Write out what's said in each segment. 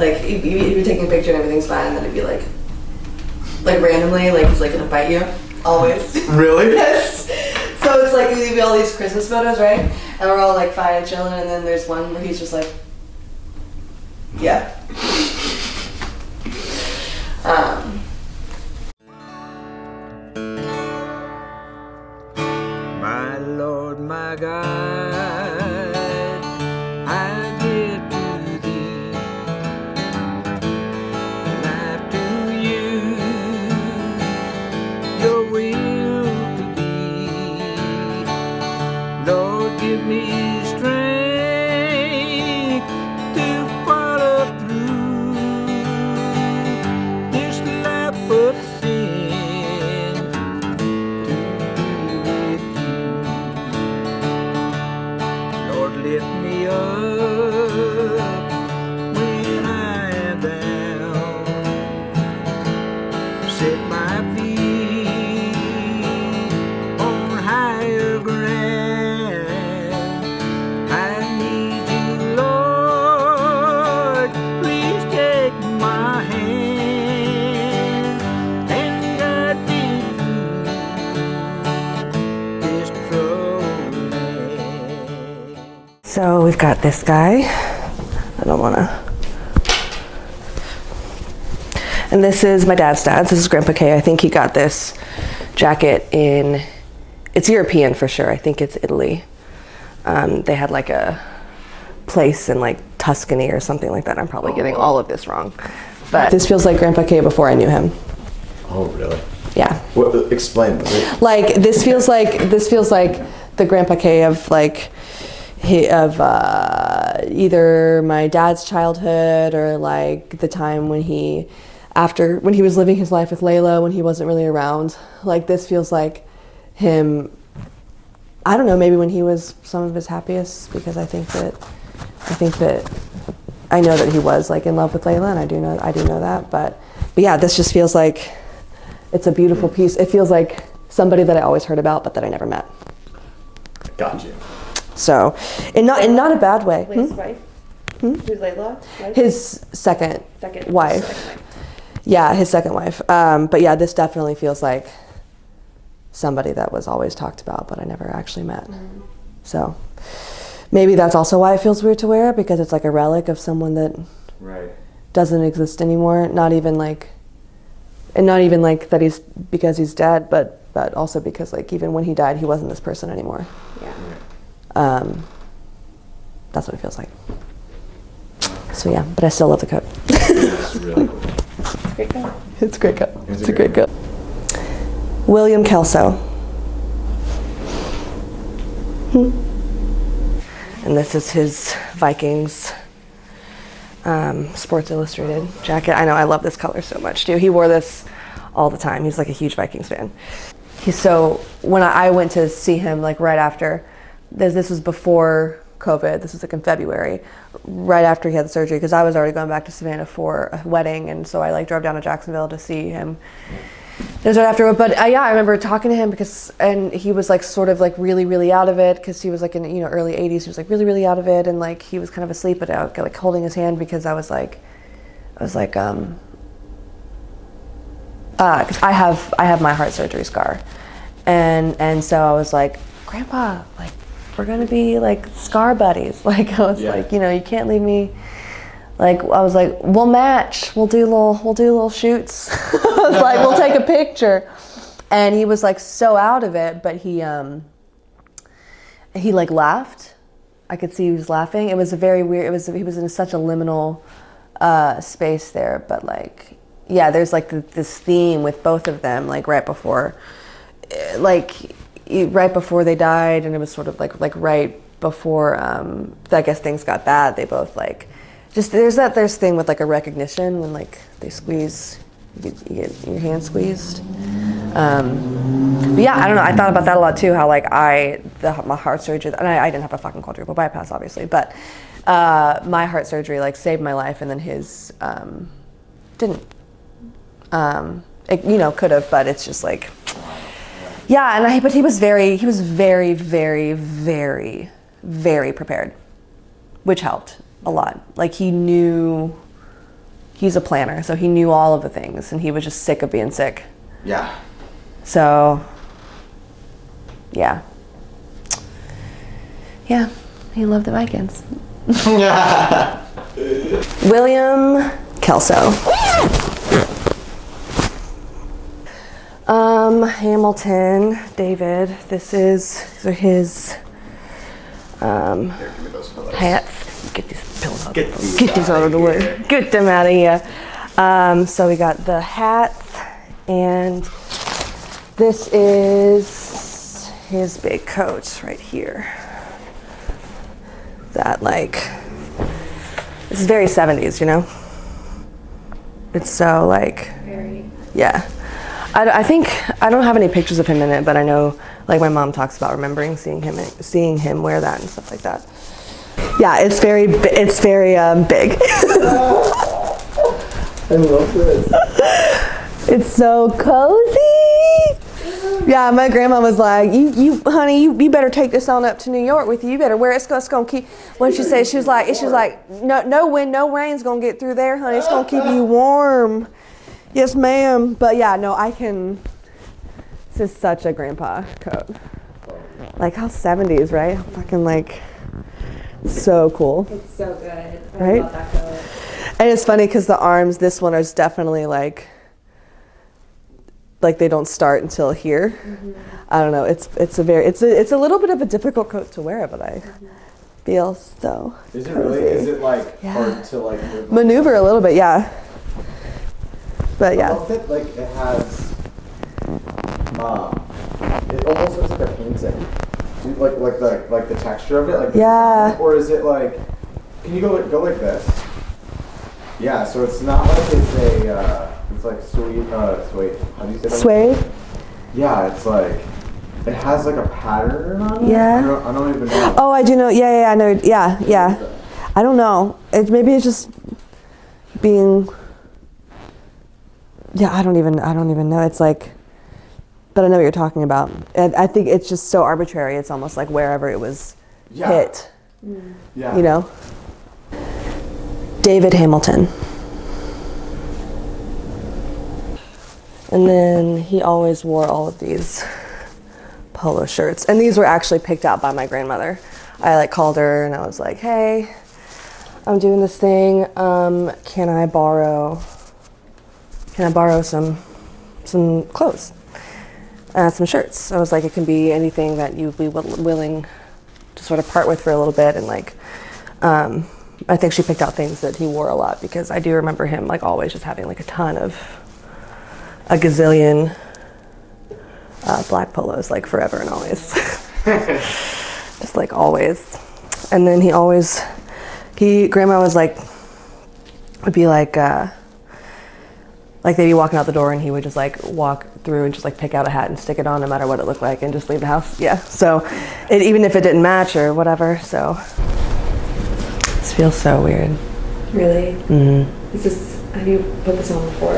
Like he'd be taking a picture and everything's fine, and then it'd be like randomly, like he's like gonna bite you, always. Really? Yes. So it's like there'd be all these Christmas photos, right? And we're all like fine and chilling, and then there's one where he's just like, yeah. My Lord, my God, I give to thee life to you, your will to be. Lord, give me strength to follow through this life of sin to be with you. Lord, lift me up when I am down. Set my feet on higher ground. I need you, Lord. Please take my hand and guide me through this troubled land. So we've got this guy. I don't wanna. And this is my dad's dad. This is Grandpa K. I think he got this jacket in, it's European for sure. I think it's Italy. They had like a place in like Tuscany or something like that. I'm probably getting all of this wrong. But this feels like Grandpa K before I knew him. Oh, really? Yeah. What? Explain. Like this feels like the Grandpa K of like either my dad's childhood or like the time when he was living his life with Layla when he wasn't really around. Like this feels like him, I don't know, maybe when he was some of his happiest, because I think that I know that he was like in love with Layla, and I do know that, but yeah, this just feels like it's a beautiful piece. It feels like somebody that I always heard about but that I never met. Got you. So, in not a bad way. Layla's wife? Who's Layla? Wife? His second wife. Second wife. Yeah, his second wife. But yeah, this definitely feels like somebody that was always talked about, but I never actually met. Mm-hmm. So maybe that's also why it feels weird to wear, because it's like a relic of someone that doesn't exist anymore. Not even like that he's because he's dead, but also because like even when he died, he wasn't this person anymore. Yeah. That's what it feels like. So yeah, but I still love the coat. It's really cool. It's a great coat. It's a great coat. William Kelso. And this is his Vikings Sports Illustrated jacket. I know, I love this color so much too. He wore this all the time. He's like a huge Vikings fan. When I went to see him like right after, this was before COVID, this was like in February, right after he had the surgery, because I was already going back to Savannah for a wedding, and so I like drove down to Jacksonville to see him. It was right after, but yeah, I remember talking to him and he was like sort of like really, really out of it, because he was like in early 80s, he was like really, really out of it, and like he was kind of asleep, but I was like holding his hand because I was like, because I have my heart surgery scar, and so I was like, Grandpa, like, we're gonna be like scar buddies. Like I was like, you can't leave me. Like I was like, we'll match. We'll do little shoots. I was like, we'll take a picture. And he was like so out of it, but he like laughed. I could see he was laughing. It was a very weird. He was in such a liminal space there. But like, yeah, there's like this theme with both of them. Like right before they died, and it was sort of like right before I guess things got bad, they both like just there's thing with like a recognition when like they squeeze, you get your hand squeezed. But yeah, I don't know, I thought about that a lot too, how like my heart surgery, and I didn't have a fucking quadruple bypass obviously, but my heart surgery like saved my life, and then his didn't. It, could have, but it's just like, yeah, but he was very, very, very prepared, which helped a lot. Like he knew he's a planner, so he knew all of the things, and he was just sick of being sick. Yeah. So, yeah. Yeah, he loved the Vikings. William Kelso. Hamilton, David. These are his Here, give me those pillows. hats. Get these pillows out. Get these Get these out of the way. here. Get them out of here. So we got the hats, and this is his big coat right here. That like, this is very 70s, you know? It's so like, Very. yeah. I think, I don't have any pictures of him in it, but I know, like my mom talks about remembering seeing him wear that and stuff like that. Yeah, it's very big. I love this. It's so cozy. Yeah, my grandma was like, honey, you better take this on up to New York with you. You better wear it. It's gonna keep. What did she say? She was like, no wind, no rain's gonna get through there, honey. It's gonna keep you warm. Yes, ma'am. But yeah, no, I can. This is such a grandpa coat. Like how 70s, right? Fucking like, so cool. It's so good. Right? I love that coat. And it's funny because the arms, this one is definitely like they don't start until here. Mm-hmm. I don't know. It's a little bit of a difficult coat to wear, but I feel so Is it cozy. really? Is it like Yeah. hard to like move? Maneuver a little bit, yeah. But I yeah, love that, like it has. It almost looks like a painting. Like the texture of it, like. Yeah. Or is it like? Can you go like this? Yeah. So it's not like it's a. It's like sweet. Sweet. How do you say that? suede. Yeah. It's like. It has like a pattern on it. Yeah. I don't even know. Oh, I do know. Yeah, I know. Yeah. I don't know. Maybe it's just being. Yeah, I don't even know. It's like, but I know what you're talking about. And I think it's just so arbitrary. It's almost like wherever it was hit, Yeah. you know? David Hamilton. And then he always wore all of these polo shirts. And these were actually picked out by my grandmother. I like called her and I was like, hey, I'm doing this thing. Can I borrow some clothes, some shirts? I was like, it can be anything that you'd be willing to sort of part with for a little bit. And like, I think she picked out things that he wore a lot because I do remember him like always just having like a gazillion black polos, like forever and always. Just like always. And then grandma was like, would be like they'd be walking out the door and he would just like walk through and just like pick out a hat and stick it on no matter what it looked like and just leave the house. Yeah. So even if it didn't match or whatever. So this feels so weird. Really? Mm-hmm. Have you put this on before?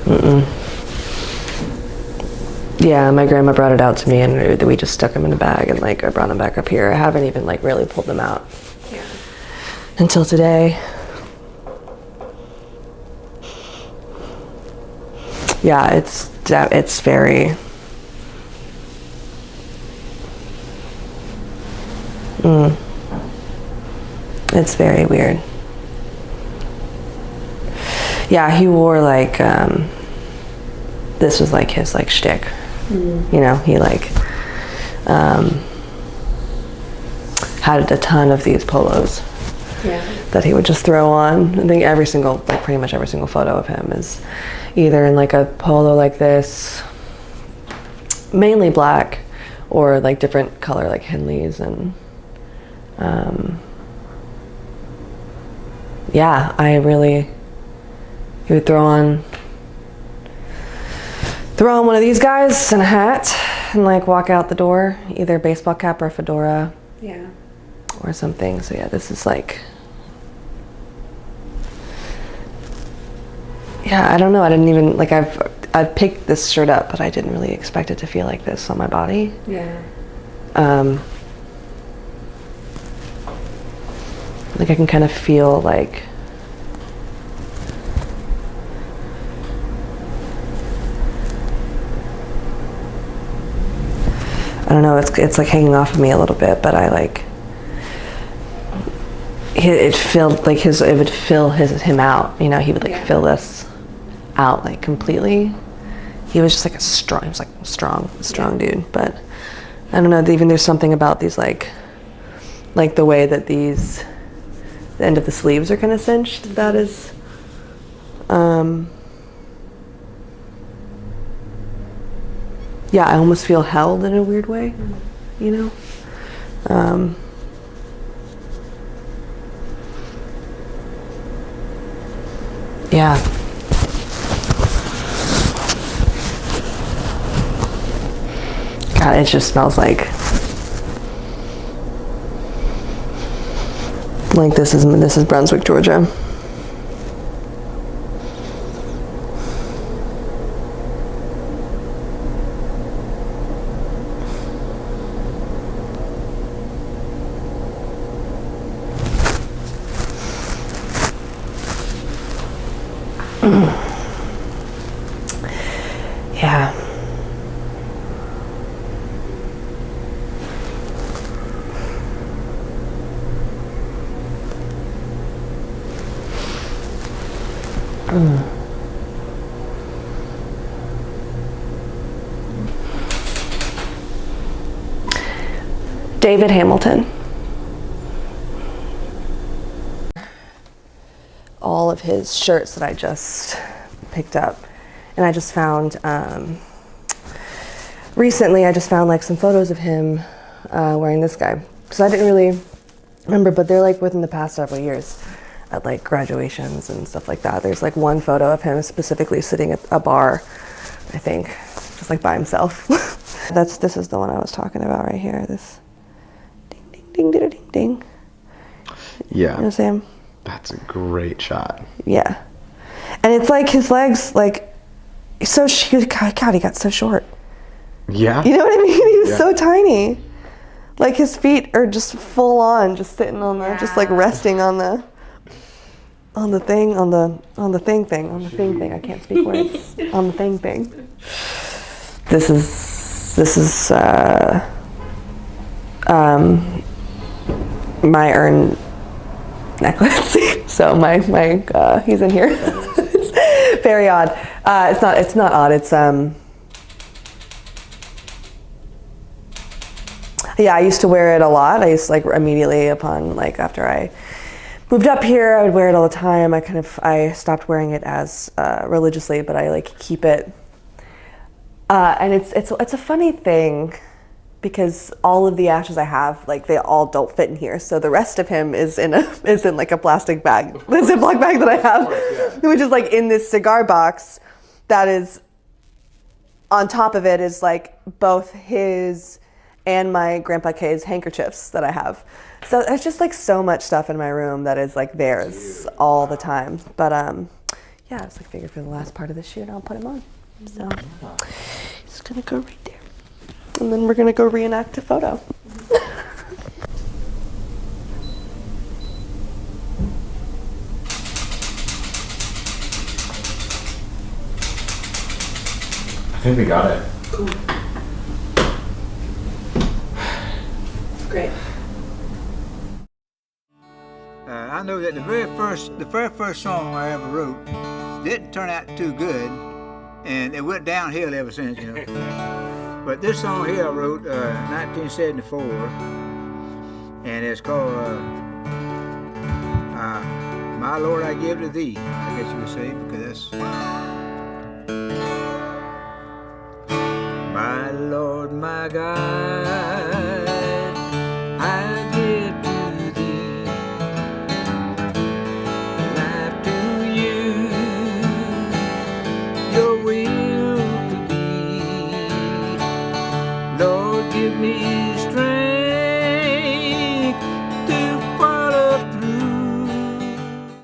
Mm-mm. Yeah, my grandma brought it out to me and we just stuck them in a bag and like I brought them back up here. I haven't even like really pulled them out until today. Yeah, it's very. It's very weird. Yeah, he wore like this was like his like shtick. You know, he like had a ton of these polos. Yeah. That he would just throw on. I think pretty much every single photo of him is either in like a polo like this, mainly black, or like different color like Henleys and yeah, he would throw on one of these guys and a hat and like walk out the door, either a baseball cap or a fedora. Yeah. Or something. So yeah, this is like, yeah, I don't know. I didn't even like I've picked this shirt up, but I didn't really expect it to feel like this on my body. Yeah. Like I can kind of feel like don't know, it's like hanging off of me a little bit, but I like, it filled like it would fill him out, you know, he would like fill this out like completely. He was just like he was like a strong dude, but I don't know, even there's something about these like the way that the end of the sleeves are kind of cinched, that is, yeah, I almost feel held in a weird way, you know? Yeah. God, it just smells like this is Brunswick, Georgia. Yeah. David Hamilton. All of his shirts that I just picked up, and I just found recently I just found like some photos of him wearing this guy, because I didn't really remember, but they're like within the past several years at like graduations and stuff like that. There's like one photo of him specifically sitting at a bar, I think, just like by himself. This is the one I was talking about right here. This ding ding ding ding ding. Yeah. You know what I'm saying? That's a great shot. Yeah. And it's like his legs, like, so God, he got so short. Yeah. You know what I mean? He was so tiny. Like his feet are just full on, just sitting on the, just like resting on the thing. I can't speak words. On the thing. This is my urn necklace. So my he's in here. It's very odd. It's not odd. It's yeah, I used to wear it a lot. I used to, like, immediately upon, like, after I moved up here, I would wear it all the time. I stopped wearing it as religiously, but I like keep it. And it's a funny thing, because all of the ashes I have, like, they all don't fit in here. So the rest of him is in like a plastic bag, the Ziploc bag that I have, which is like in this cigar box. That is on top of it is like both his and my Grandpa K's handkerchiefs that I have. So there's just like so much stuff in my room that is like theirs all the time. But yeah, I was like, figured for the last part of the shoot, I'll put him on. So he's gonna go right there. And then we're gonna go reenact a photo. I think we got it. Cool. Great. I know that the very first song I ever wrote didn't turn out too good, and it went downhill ever since, you know. But this song here I wrote 1974, and it's called My Lord I Give to Thee, I guess you would say, because that's my Lord, my God.